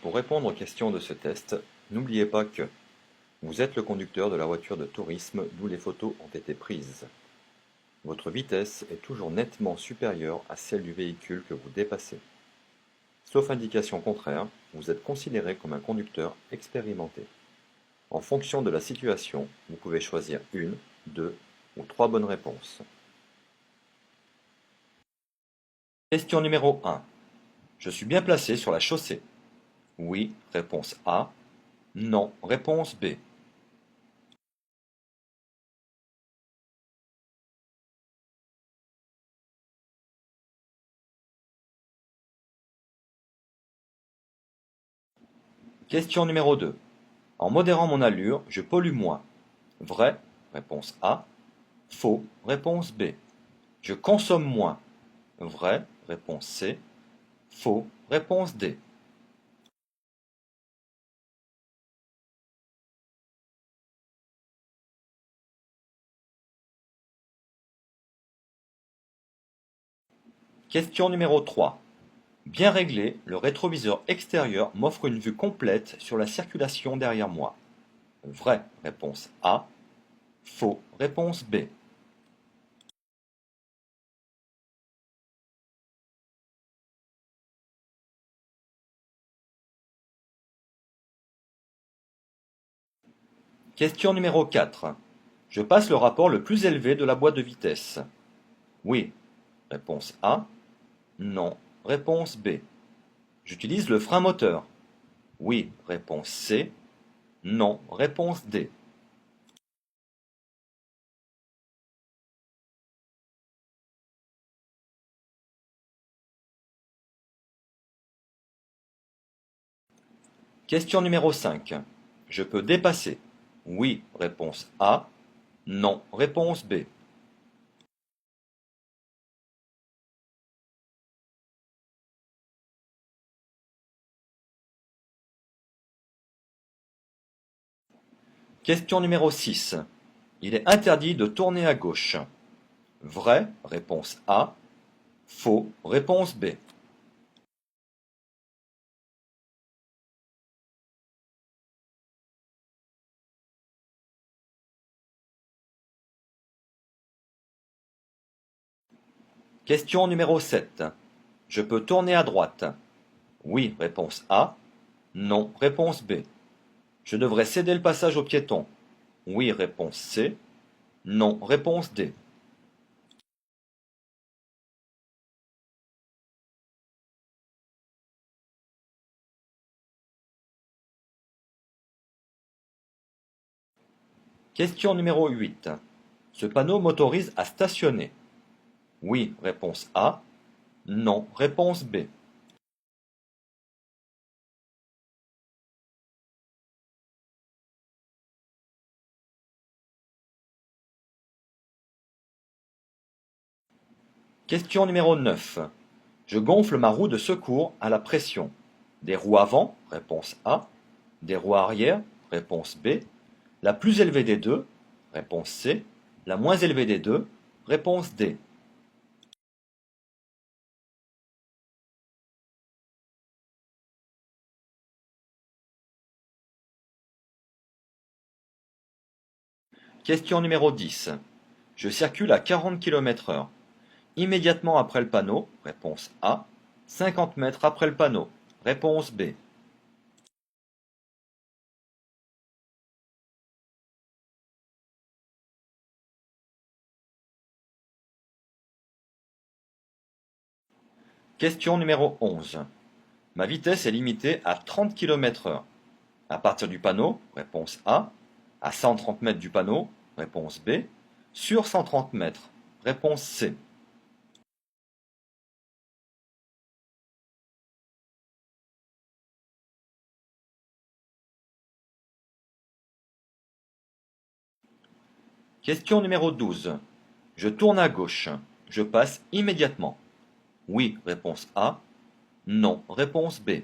Pour répondre aux questions de ce test, n'oubliez pas que vous êtes le conducteur de la voiture de tourisme d'où les photos ont été prises. Votre vitesse est toujours nettement supérieure à celle du véhicule que vous dépassez. Sauf indication contraire, vous êtes considéré comme un conducteur expérimenté. En fonction de la situation, vous pouvez choisir une, deux ou trois bonnes réponses. Question numéro 1. Je suis bien placé sur la chaussée. Oui, réponse A. Non, réponse B. Question numéro 2. En modérant mon allure, je pollue moins. Vrai, réponse A. Faux, réponse B. Je consomme moins. Vrai, réponse C. Faux, réponse D. Question numéro 3. Bien réglé, le rétroviseur extérieur m'offre une vue complète sur la circulation derrière moi. Vrai, réponse A. Faux, réponse B. Question numéro 4. Je passe le rapport le plus élevé de la boîte de vitesse. Oui, réponse A. Non, réponse B. J'utilise le frein moteur. Oui, réponse C. Non, réponse D. Question numéro 5. Je peux dépasser. Oui, réponse A. Non, réponse B. Question numéro 6. Il est interdit de tourner à gauche. Vrai, réponse A. Faux, réponse B. Question numéro 7. Je peux tourner à droite. Oui, réponse A. Non, réponse B. Je devrais céder le passage aux piétons. Oui, réponse C. Non, réponse D. Question numéro 8. Ce panneau m'autorise à stationner. Oui, réponse A. Non, réponse B. Question numéro 9. Je gonfle ma roue de secours à la pression. Des roues avant, réponse A. Des roues arrière, réponse B. La plus élevée des deux, réponse C. La moins élevée des deux, réponse D. Question numéro 10. Je circule à 40 km/h. Immédiatement après le panneau, réponse A. 50 mètres après le panneau, réponse B. Question numéro 11. Ma vitesse est limitée à 30 km/h. À partir du panneau, réponse A. À 130 mètres du panneau, réponse B. Sur 130 mètres, réponse C. Question numéro 12. Je tourne à gauche. Je passe immédiatement. Oui, réponse A. Non, réponse B.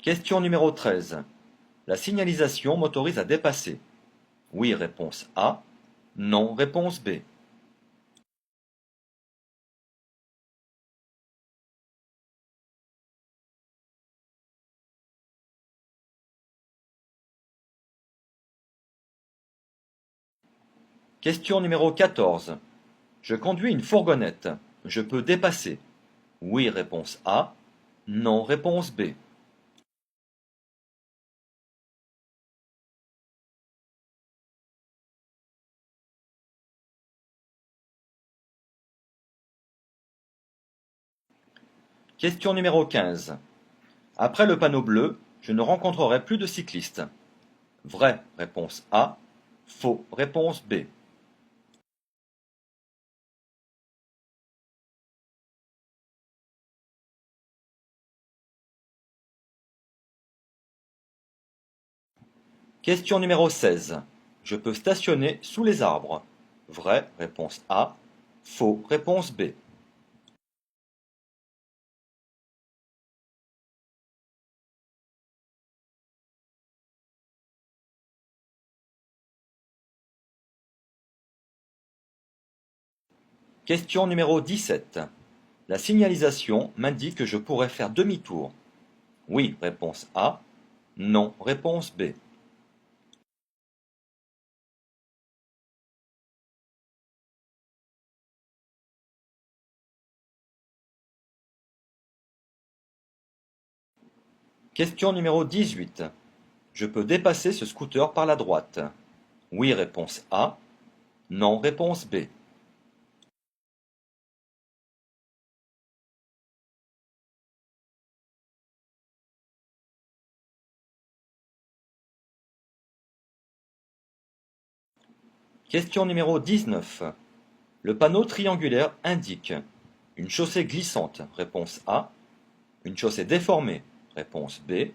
Question numéro 13. La signalisation m'autorise à dépasser. Oui, réponse A. Non, réponse B. Question numéro 14. Je conduis une fourgonnette. Je peux dépasser. Oui, réponse A. Non, réponse B. Question numéro 15. Après le panneau bleu, je ne rencontrerai plus de cyclistes. Vrai, réponse A. Faux, réponse B. Question numéro 16. Je peux stationner sous les arbres. Vrai, réponse A. Faux, réponse B. Question numéro 17. La signalisation m'indique que je pourrais faire demi-tour. Oui, réponse A. Non, réponse B. Question numéro 18. Je peux dépasser ce scooter par la droite. Oui, réponse A. Non, réponse B. Question numéro 19. Le panneau triangulaire indique une chaussée glissante, réponse A, une chaussée déformée, réponse B,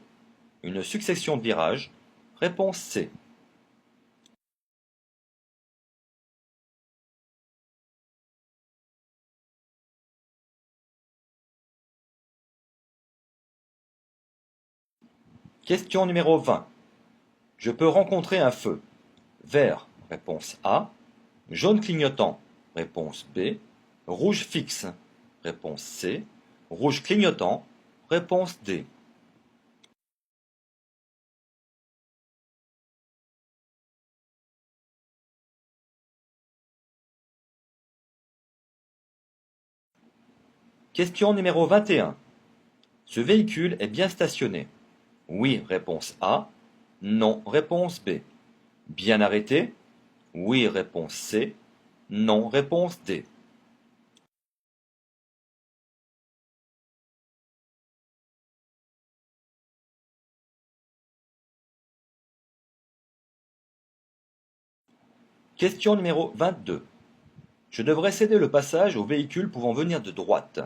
une succession de virages, réponse C. Question numéro 20. Je peux rencontrer un feu. Vert, réponse A, jaune clignotant, réponse B, rouge fixe, réponse C, rouge clignotant, réponse D. Question numéro 21. Ce véhicule est bien stationné. Oui, réponse A. Non, réponse B. Bien arrêté? Oui, réponse C. Non, réponse D. Question numéro 22. Je devrais céder le passage aux véhicules pouvant venir de droite.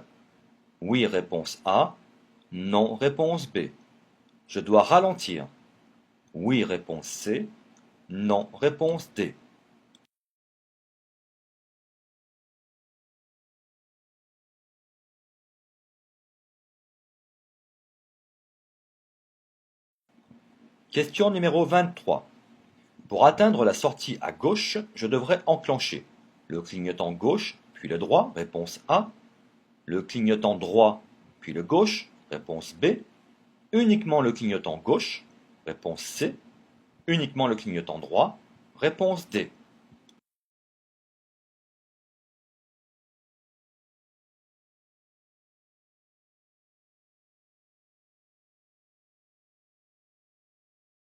Oui, réponse A. Non, réponse B. Je dois ralentir. Oui, réponse C. Non, réponse D. Question numéro 23. Pour atteindre la sortie à gauche, je devrais enclencher le clignotant gauche, puis le droit, réponse A. Le clignotant droit, puis le gauche, réponse B. Uniquement le clignotant gauche, réponse C. Uniquement le clignotant droit, réponse D.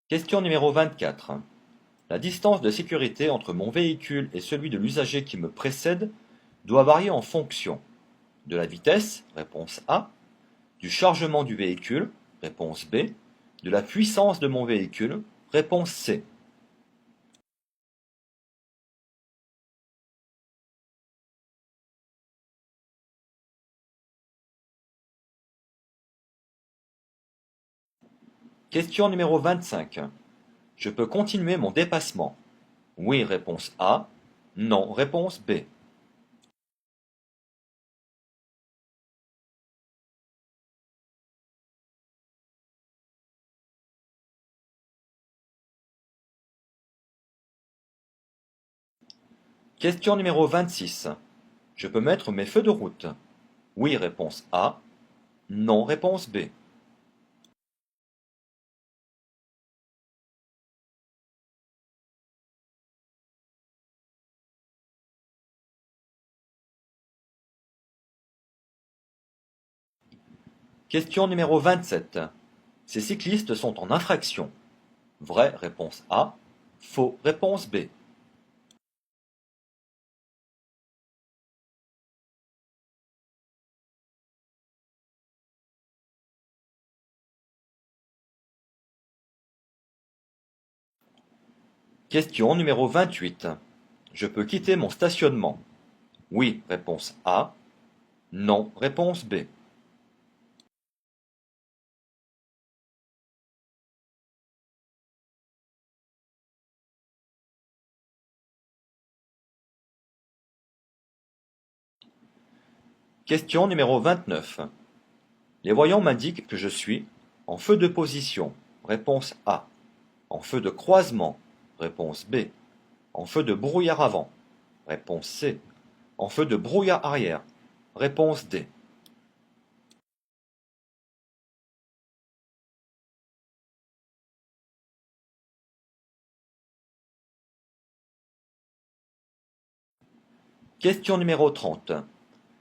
Question numéro 24. La distance de sécurité entre mon véhicule et celui de l'usager qui me précède doit varier en fonction de la vitesse, réponse A, du chargement du véhicule, réponse B, de la puissance de mon véhicule, réponse C. Question numéro 25. Je peux continuer mon dépassement. Oui, réponse A. Non, réponse B. Question numéro 26. Je peux mettre mes feux de route? Oui, réponse A. Non, réponse B. Question numéro 27. Ces cyclistes sont en infraction. Vrai, réponse A. Faux, réponse B. Question numéro 28. Je peux quitter mon stationnement? Oui, réponse A. Non, réponse B. Question numéro 29. Les voyants m'indiquent que je suis en feu de position. Réponse A. En feu de croisement. Réponse B. En feu de brouillard avant. Réponse C. En feu de brouillard arrière. Réponse D. Question numéro 30.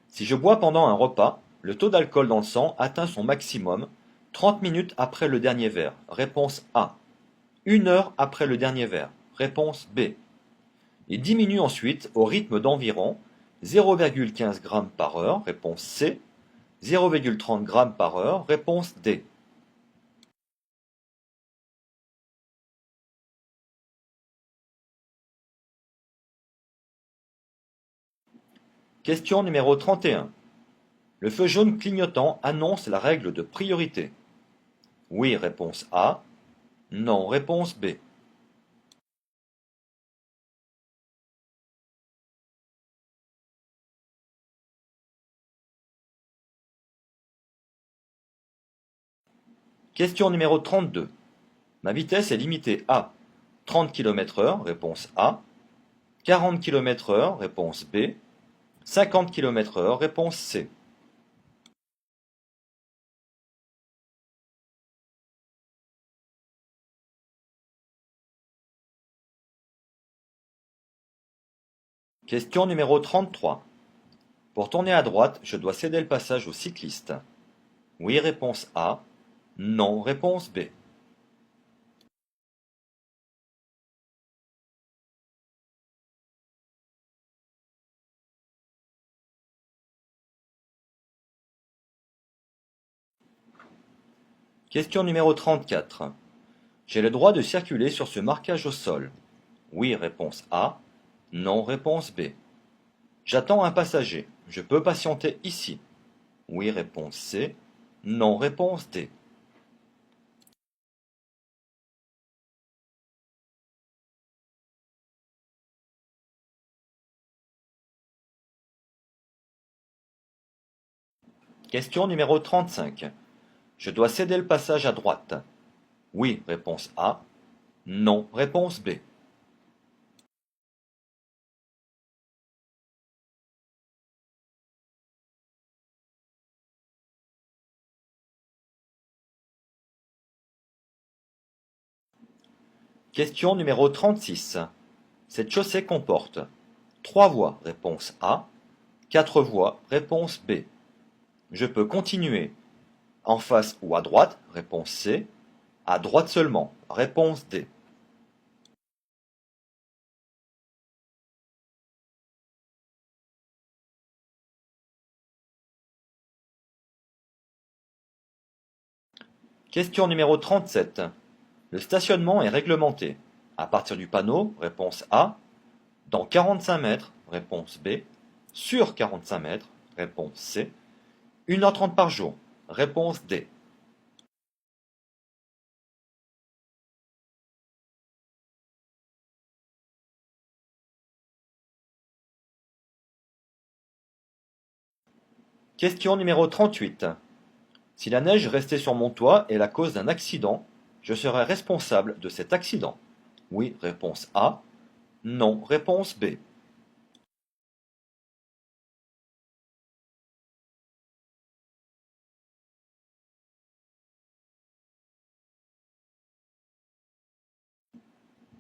Si je bois pendant un repas, le taux d'alcool dans le sang atteint son maximum 30 minutes après le dernier verre. Réponse A. 1 heure après le dernier verre. Réponse B. Il diminue ensuite au rythme d'environ 0,15 g par heure. Réponse C. 0,30 g par heure. Réponse D. Question numéro 31. Le feu jaune clignotant annonce la règle de priorité. Oui, réponse A. Non, réponse B. Question numéro 32. Ma vitesse est limitée à 30 km/h, réponse A. 40 km/h, réponse B. 50 km/h, réponse C. Question numéro 33. Pour tourner à droite, je dois céder le passage au cycliste. Oui, réponse A. Non, réponse B. Question numéro 34. J'ai le droit de circuler sur ce marquage au sol. Oui, réponse A. Non, réponse B. J'attends un passager. Je peux patienter ici. Oui, réponse C. Non, réponse D. Question numéro 35. Je dois céder le passage à droite. Oui, réponse A. Non, réponse B. Question numéro 36. Cette chaussée comporte 3 voies, réponse A. 4 voies, réponse B. Je peux continuer en face ou à droite, réponse C. À droite seulement, réponse D. Question numéro 37. Le stationnement est réglementé. À partir du panneau, réponse A. Dans 45 mètres, réponse B. Sur 45 mètres, réponse C. 1h30 par jour, réponse D. Question numéro 38. Si la neige restée sur mon toit est la cause d'un accident, je serai responsable de cet accident. Oui, réponse A. Non, réponse B.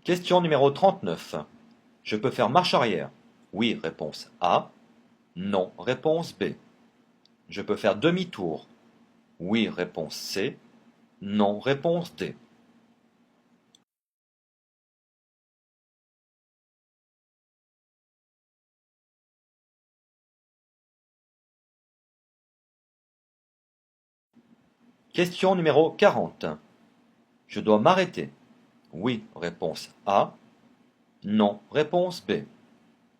Question numéro 39. Je peux faire marche arrière. Oui, réponse A. Non, réponse B. Je peux faire demi-tour. Oui, réponse C. Non, réponse D. Question numéro 40. Je dois m'arrêter. Oui, réponse A. Non, réponse B.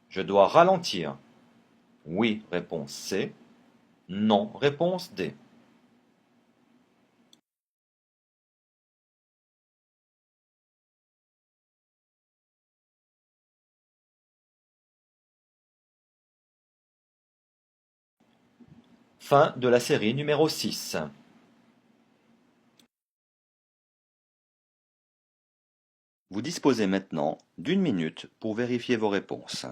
Je dois ralentir. Oui, réponse C. Non, réponse D. Fin de la série numéro 6. Vous disposez maintenant d'une minute pour vérifier vos réponses.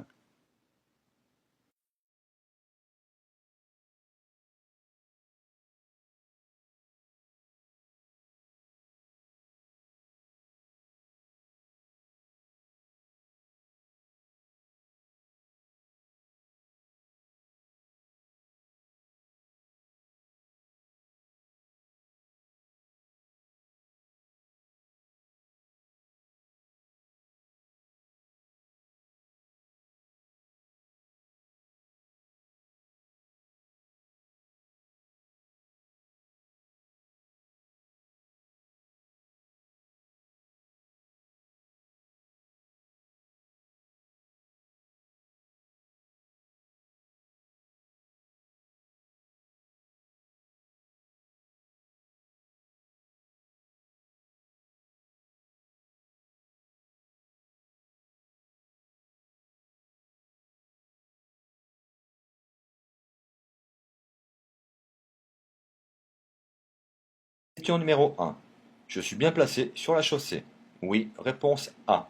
Question numéro 1. Je suis bien placé sur la chaussée. Oui, réponse A.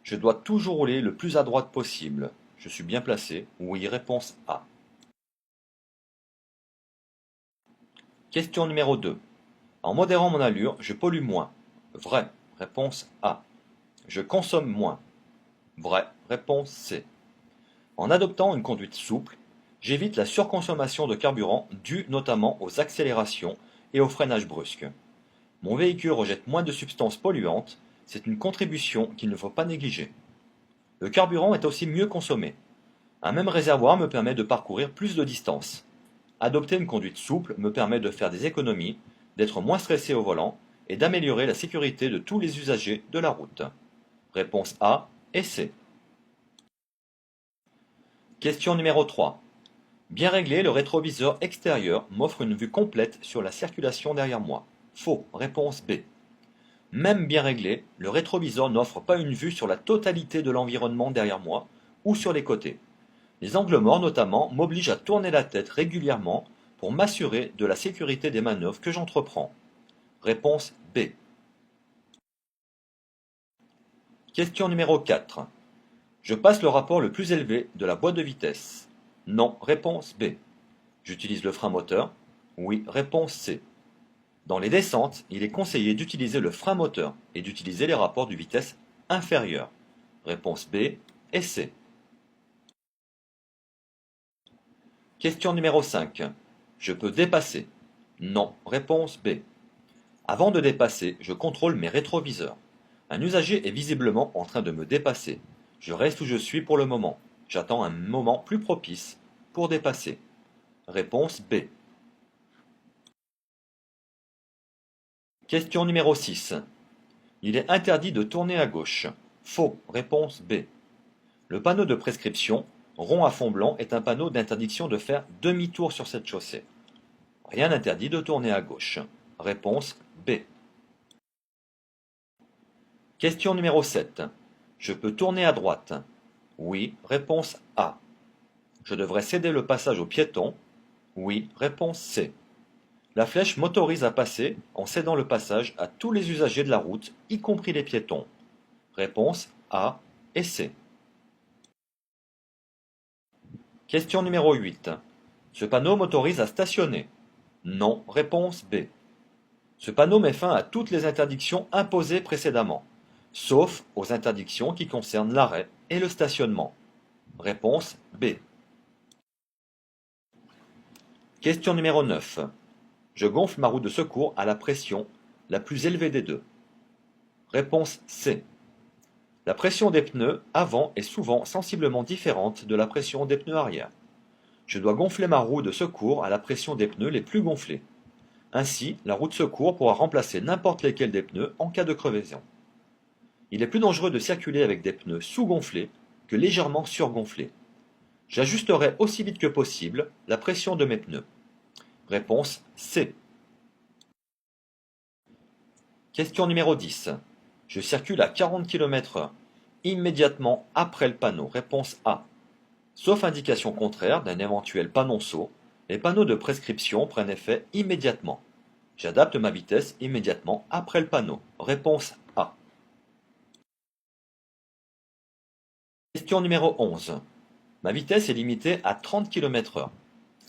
Je dois toujours rouler le plus à droite possible. Je suis bien placé. Oui, réponse A. Question numéro 2. En modérant mon allure, je pollue moins. Vrai, réponse A. Je consomme moins. Vrai, réponse C. En adoptant une conduite souple, j'évite la surconsommation de carburant due notamment aux accélérations et au freinage brusque. Mon véhicule rejette moins de substances polluantes, c'est une contribution qu'il ne faut pas négliger. Le carburant est aussi mieux consommé. Un même réservoir me permet de parcourir plus de distance. Adopter une conduite souple me permet de faire des économies, d'être moins stressé au volant et d'améliorer la sécurité de tous les usagers de la route. Réponse A et C. Question numéro 3. Bien réglé, le rétroviseur extérieur m'offre une vue complète sur la circulation derrière moi. Faux. Réponse B. Même bien réglé, le rétroviseur n'offre pas une vue sur la totalité de l'environnement derrière moi ou sur les côtés. Les angles morts notamment m'obligent à tourner la tête régulièrement pour m'assurer de la sécurité des manœuvres que j'entreprends. Réponse B. Question numéro 4. Je passe le rapport le plus élevé de la boîte de vitesse. Non. Réponse B. J'utilise le frein moteur. Oui. Réponse C. Dans les descentes, il est conseillé d'utiliser le frein moteur et d'utiliser les rapports de vitesse inférieurs. Réponse B et C. Question numéro 5. Je peux dépasser. Non. Réponse B. Avant de dépasser, je contrôle mes rétroviseurs. Un usager est visiblement en train de me dépasser. Je reste où je suis pour le moment. J'attends un moment plus propice pour dépasser. Réponse B. Question numéro 6. Il est interdit de tourner à gauche. Faux. Réponse B. Le panneau de prescription, rond à fond blanc, est un panneau d'interdiction de faire demi-tour sur cette chaussée. Rien n'interdit de tourner à gauche. Réponse B. Question numéro 7. Je peux tourner à droite. Oui. Réponse A. Je devrais céder le passage aux piétons. Oui. Réponse C. La flèche m'autorise à passer en cédant le passage à tous les usagers de la route, y compris les piétons. Réponse A et C. Question numéro 8. Ce panneau m'autorise à stationner. Non. Réponse B. Ce panneau met fin à toutes les interdictions imposées précédemment. sauf aux interdictions qui concernent l'arrêt et le stationnement. Réponse B. Question numéro 9. Je gonfle ma roue de secours à la pression la plus élevée des deux. Réponse C. La pression des pneus avant est souvent sensiblement différente de la pression des pneus arrière. Je dois gonfler ma roue de secours à la pression des pneus les plus gonflés. Ainsi, la roue de secours pourra remplacer n'importe lesquels des pneus en cas de crevaison. Il est plus dangereux de circuler avec des pneus sous-gonflés que légèrement surgonflés. J'ajusterai aussi vite que possible la pression de mes pneus. Réponse C. Question numéro 10. Je circule à 40 km/h immédiatement après le panneau. Réponse A. Sauf indication contraire d'un éventuel panonceau, les panneaux de prescription prennent effet immédiatement. J'adapte ma vitesse immédiatement après le panneau. Réponse A. Question numéro 11. Ma vitesse est limitée à 30 km/h.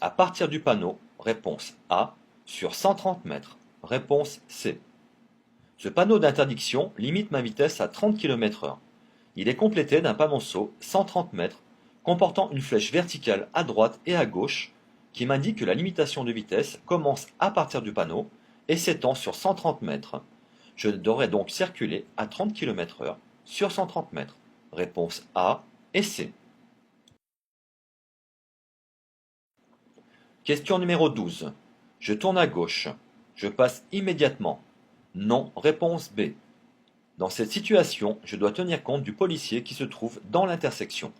À partir du panneau, réponse A, sur 130 mètres. Réponse C. Ce panneau d'interdiction limite ma vitesse à 30 km/h. Il est complété d'un panonceau 130 mètres comportant une flèche verticale à droite et à gauche qui m'indique que la limitation de vitesse commence à partir du panneau et s'étend sur 130 mètres. Je devrais donc circuler à 30 km/h sur 130 mètres. Réponse A et C. Question numéro 12. Je tourne à gauche. Je passe immédiatement. Non, réponse B. Dans cette situation, je dois tenir compte du policier qui se trouve dans l'intersection.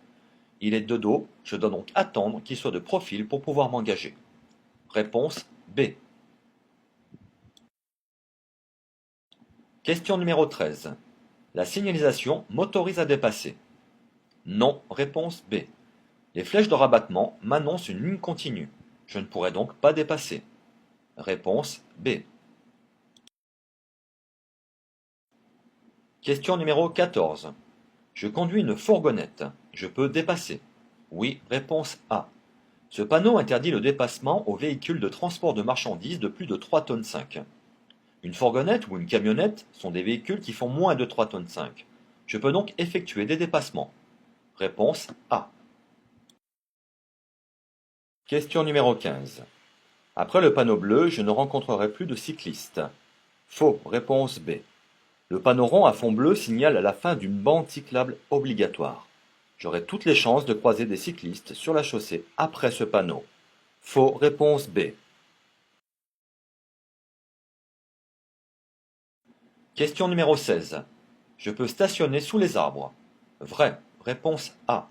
Il est de dos, je dois donc attendre qu'il soit de profil pour pouvoir m'engager. Réponse B. Question numéro 13. La signalisation m'autorise à dépasser. Non, réponse B. Les flèches de rabattement m'annoncent une ligne continue. Je ne pourrai donc pas dépasser. Réponse B. Question numéro 14. Je conduis une fourgonnette. Je peux dépasser. Oui, réponse A. Ce panneau interdit le dépassement aux véhicules de transport de marchandises de plus de 3 tonnes 5. Une fourgonnette ou une camionnette sont des véhicules qui font moins de 3 tonnes 5. Je peux donc effectuer des dépassements. Réponse A. Question numéro 15. Après le panneau bleu, je ne rencontrerai plus de cyclistes. Faux, réponse B. Le panneau rond à fond bleu signale la fin d'une bande cyclable obligatoire. J'aurai toutes les chances de croiser des cyclistes sur la chaussée après ce panneau. Faux, réponse B. Question numéro 16. Je peux stationner sous les arbres. Vrai, réponse A.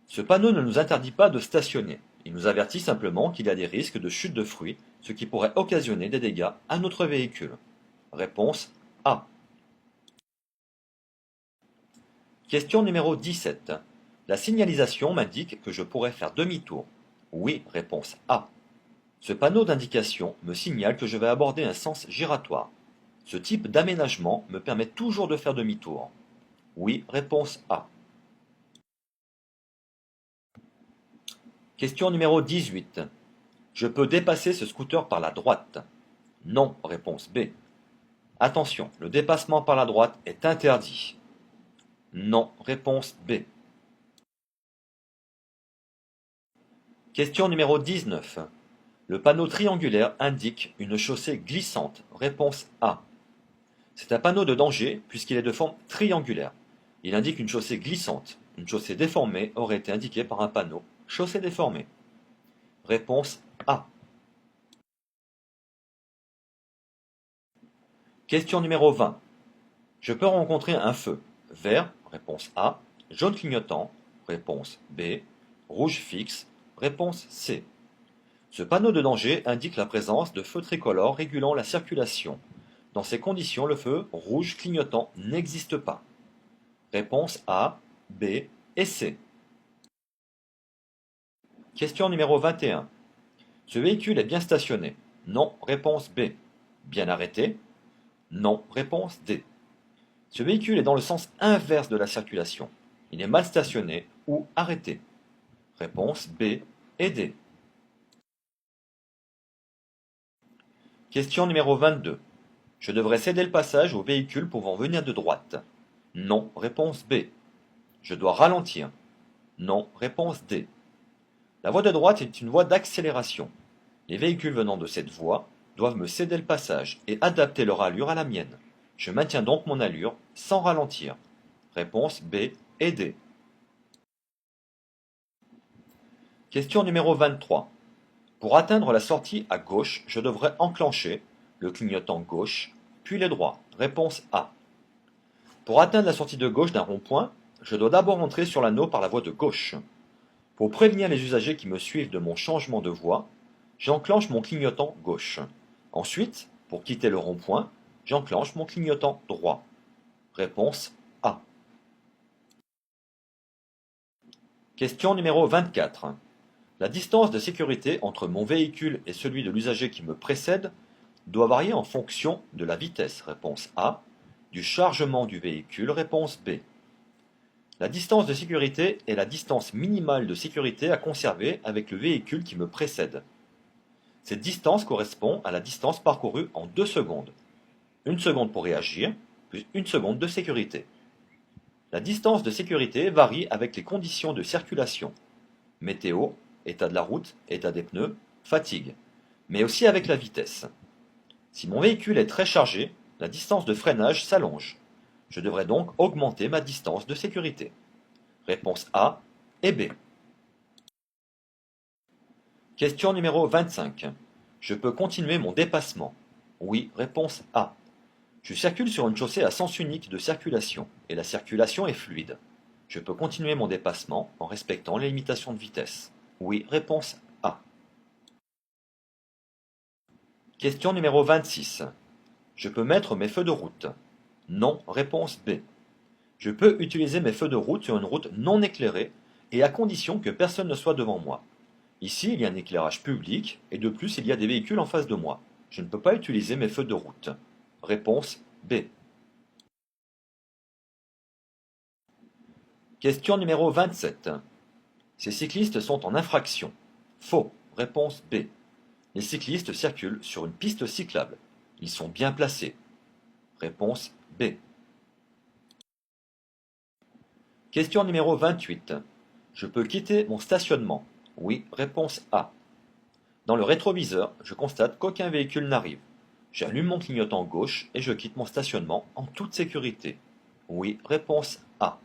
Ce panneau ne nous interdit pas de stationner. Il nous avertit simplement qu'il y a des risques de chute de fruits, ce qui pourrait occasionner des dégâts à notre véhicule. Réponse A. Question numéro 17. La signalisation m'indique que je pourrais faire demi-tour. Oui, réponse A. Ce panneau d'indication me signale que je vais aborder un sens giratoire. Ce type d'aménagement me permet toujours de faire demi-tour. Oui, réponse A. Question numéro 18. Je peux dépasser ce scooter par la droite. Non, réponse B. Attention, le dépassement par la droite est interdit. Non, réponse B. Question numéro 19. Le panneau triangulaire indique une chaussée glissante. Réponse A. C'est un panneau de danger puisqu'il est de forme triangulaire. Il indique une chaussée glissante. Une chaussée déformée aurait été indiquée par un panneau chaussée déformée. Réponse A. Question numéro 20. Je peux rencontrer un feu vert, réponse A, jaune clignotant, réponse B, rouge fixe, réponse C. Ce panneau de danger indique la présence de feux tricolores régulant la circulation. Dans ces conditions, le feu rouge clignotant n'existe pas. Réponse A, B et C. Question numéro 21. Ce véhicule est bien stationné. Non, réponse B. Bien arrêté? Non, réponse D. Ce véhicule est dans le sens inverse de la circulation. Il est mal stationné ou arrêté. Réponse B et D. Question numéro 22. Je devrais céder le passage aux véhicules pouvant venir de droite. Non, réponse B. Je dois ralentir. Non, réponse D. La voie de droite est une voie d'accélération. Les véhicules venant de cette voie doivent me céder le passage et adapter leur allure à la mienne. Je maintiens donc mon allure sans ralentir. Réponse B et D. Question numéro 23. Pour atteindre la sortie à gauche, je devrais enclencher le clignotant gauche, puis le droit. Réponse A. Pour atteindre la sortie de gauche d'un rond-point, je dois d'abord entrer sur l'anneau par la voie de gauche. Pour prévenir les usagers qui me suivent de mon changement de voie, j'enclenche mon clignotant gauche. Ensuite, pour quitter le rond-point, j'enclenche mon clignotant droit. Réponse A. Question numéro 24. La distance de sécurité entre mon véhicule et celui de l'usager qui me précède doit varier en fonction de la vitesse. Réponse A. Du chargement du véhicule. Réponse B. La distance de sécurité est la distance minimale de sécurité à conserver avec le véhicule qui me précède. Cette distance correspond à la distance parcourue en 2 secondes. 1 seconde pour réagir, plus 1 seconde de sécurité. La distance de sécurité varie avec les conditions de circulation. Météo, état de la route, état des pneus, fatigue, mais aussi avec la vitesse. Si mon véhicule est très chargé, la distance de freinage s'allonge. Je devrais donc augmenter ma distance de sécurité. Réponse A et B. Question numéro 25. Je peux continuer mon dépassement. Oui, réponse A. Je circule sur une chaussée à sens unique de circulation, et la circulation est fluide. Je peux continuer mon dépassement en respectant les limitations de vitesse. Oui, réponse A. Question numéro 26. Je peux mettre mes feux de route. Non, réponse B. Je peux utiliser mes feux de route sur une route non éclairée et à condition que personne ne soit devant moi. Ici, il y a un éclairage public et de plus, il y a des véhicules en face de moi. Je ne peux pas utiliser mes feux de route. Réponse B. Question numéro 27. Ces cyclistes sont en infraction. Faux. Réponse B. Les cyclistes circulent sur une piste cyclable. Ils sont bien placés. Réponse B. Question numéro 28. Je peux quitter mon stationnement. Oui, réponse A. Dans le rétroviseur, je constate qu'aucun véhicule n'arrive. J'allume mon clignotant gauche et je quitte mon stationnement en toute sécurité. Oui, réponse A.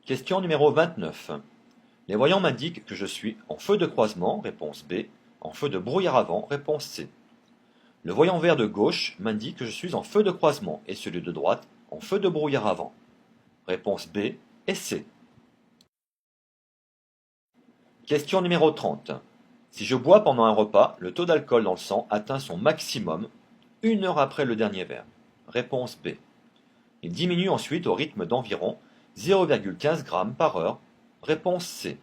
Question numéro 29. Les voyants m'indiquent que je suis en feu de croisement, réponse B, en feu de brouillard avant, réponse C. Le voyant vert de gauche m'indique que je suis en feu de croisement et celui de droite en feu de brouillard avant. Réponse B et C. Question numéro 30. Si je bois pendant un repas, le taux d'alcool dans le sang atteint son maximum 1 heure après le dernier verre. Réponse B. Il diminue ensuite au rythme d'environ 0,15 g par heure. Réponse C.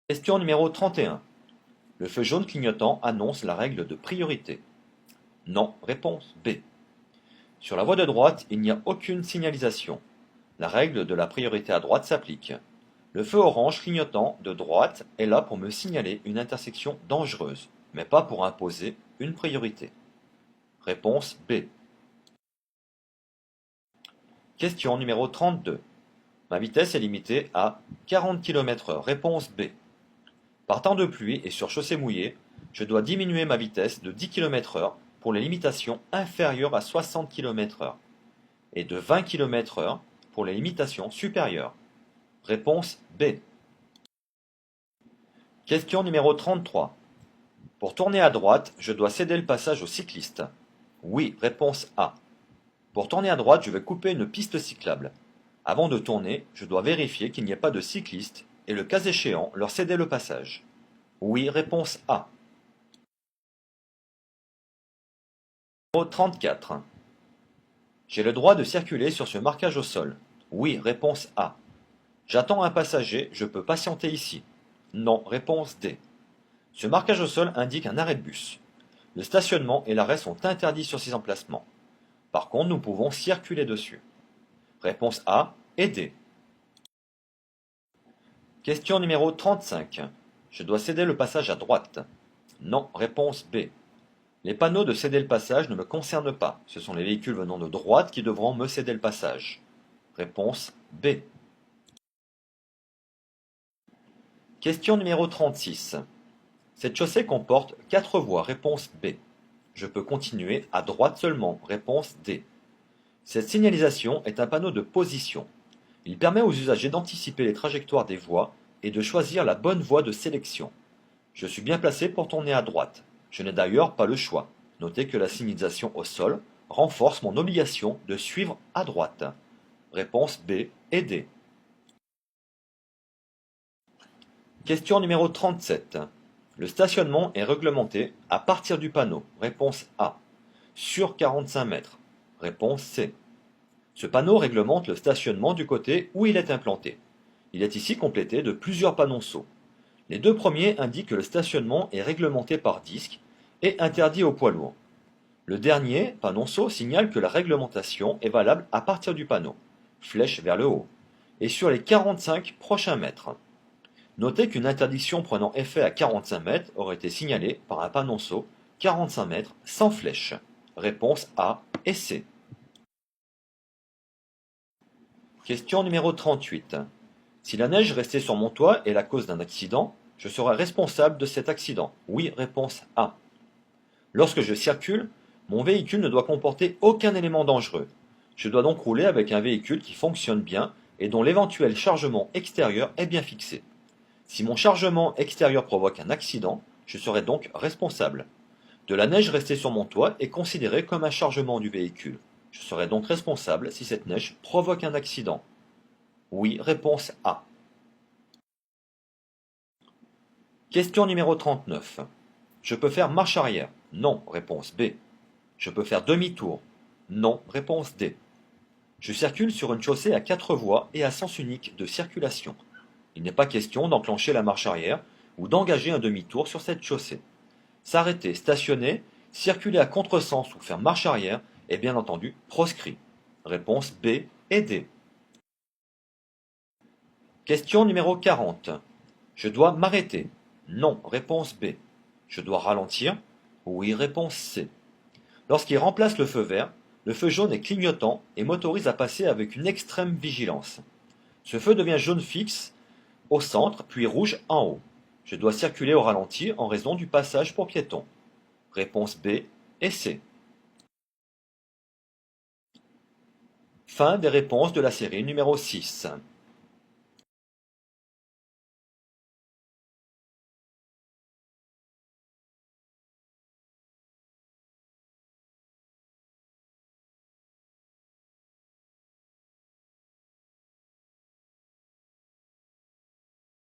Question numéro 31. Le feu jaune clignotant annonce la règle de priorité. Non, réponse B. Sur la voie de droite, il n'y a aucune signalisation. La règle de la priorité à droite s'applique. Le feu orange clignotant de droite est là pour me signaler une intersection dangereuse, mais pas pour imposer une priorité. Réponse B. Question numéro 32. Ma vitesse est limitée à 40 km/h. Réponse B. Par temps de pluie et sur chaussée mouillée, je dois diminuer ma vitesse de 10 km/h pour les limitations inférieures à 60 km/h et de 20 km/h pour les limitations supérieures. Réponse B. Question numéro 33. Pour tourner à droite, je dois céder le passage aux cyclistes. Oui, réponse A. Pour tourner à droite, je vais couper une piste cyclable. Avant de tourner, je dois vérifier qu'il n'y ait pas de cyclistes et le cas échéant, leur céder le passage. Oui, réponse A. 34. J'ai le droit de circuler sur ce marquage au sol. Oui, réponse A. J'attends un passager, je peux patienter ici. Non, réponse D. Ce marquage au sol indique un arrêt de bus. Le stationnement et l'arrêt sont interdits sur ces emplacements. Par contre, nous pouvons circuler dessus. Réponse A et D. Question numéro 35. Je dois céder le passage à droite. Non, réponse B. Les panneaux de céder le passage ne me concernent pas. Ce sont les véhicules venant de droite qui devront me céder le passage. Réponse B. Question numéro 36. Cette chaussée comporte 4 voies. Réponse B. Je peux continuer à droite seulement. Réponse D. Cette signalisation est un panneau de position. Il permet aux usagers d'anticiper les trajectoires des voies et de choisir la bonne voie de sélection. Je suis bien placé pour tourner à droite. Je n'ai d'ailleurs pas le choix. Notez que la signalisation au sol renforce mon obligation de suivre à droite. Réponse B et D. Question numéro 37. Le stationnement est réglementé à partir du panneau. Réponse A. Sur 45 mètres. Réponse C. Ce panneau réglemente le stationnement du côté où il est implanté. Il est ici complété de plusieurs panonceaux. Les deux premiers indiquent que le stationnement est réglementé par disque et interdit aux poids lourds. Le dernier, panonceau, signale que la réglementation est valable à partir du panneau, flèche vers le haut, et sur les 45 prochains mètres. Notez qu'une interdiction prenant effet à 45 mètres aurait été signalée par un panonceau 45 mètres sans flèche. Réponse A et C. Question numéro 38. Si la neige restait sur mon toit est la cause d'un accident, je serai responsable de cet accident. Oui, réponse A. Lorsque je circule, mon véhicule ne doit comporter aucun élément dangereux. Je dois donc rouler avec un véhicule qui fonctionne bien et dont l'éventuel chargement extérieur est bien fixé. Si mon chargement extérieur provoque un accident, je serai donc responsable. De la neige restée sur mon toit est considérée comme un chargement du véhicule. Je serai donc responsable si cette neige provoque un accident. Oui, réponse A. Question numéro 39. Je peux faire marche arrière. Non, réponse B. Je peux faire demi-tour. Non, réponse D. Je circule sur une chaussée à 4 voies et à sens unique de circulation. Il n'est pas question d'enclencher la marche arrière ou d'engager un demi-tour sur cette chaussée. S'arrêter, stationner, circuler à contresens ou faire marche arrière est bien entendu proscrit. Réponse B et D. Question numéro 40. Je dois m'arrêter. Non, réponse B. Je dois ralentir. Oui, réponse C. Lorsqu'il remplace le feu vert, le feu jaune est clignotant et m'autorise à passer avec une extrême vigilance. Ce feu devient jaune fixe au centre, puis rouge en haut. Je dois circuler au ralenti en raison du passage pour piétons. Réponse B et C. Fin des réponses de la série numéro 6.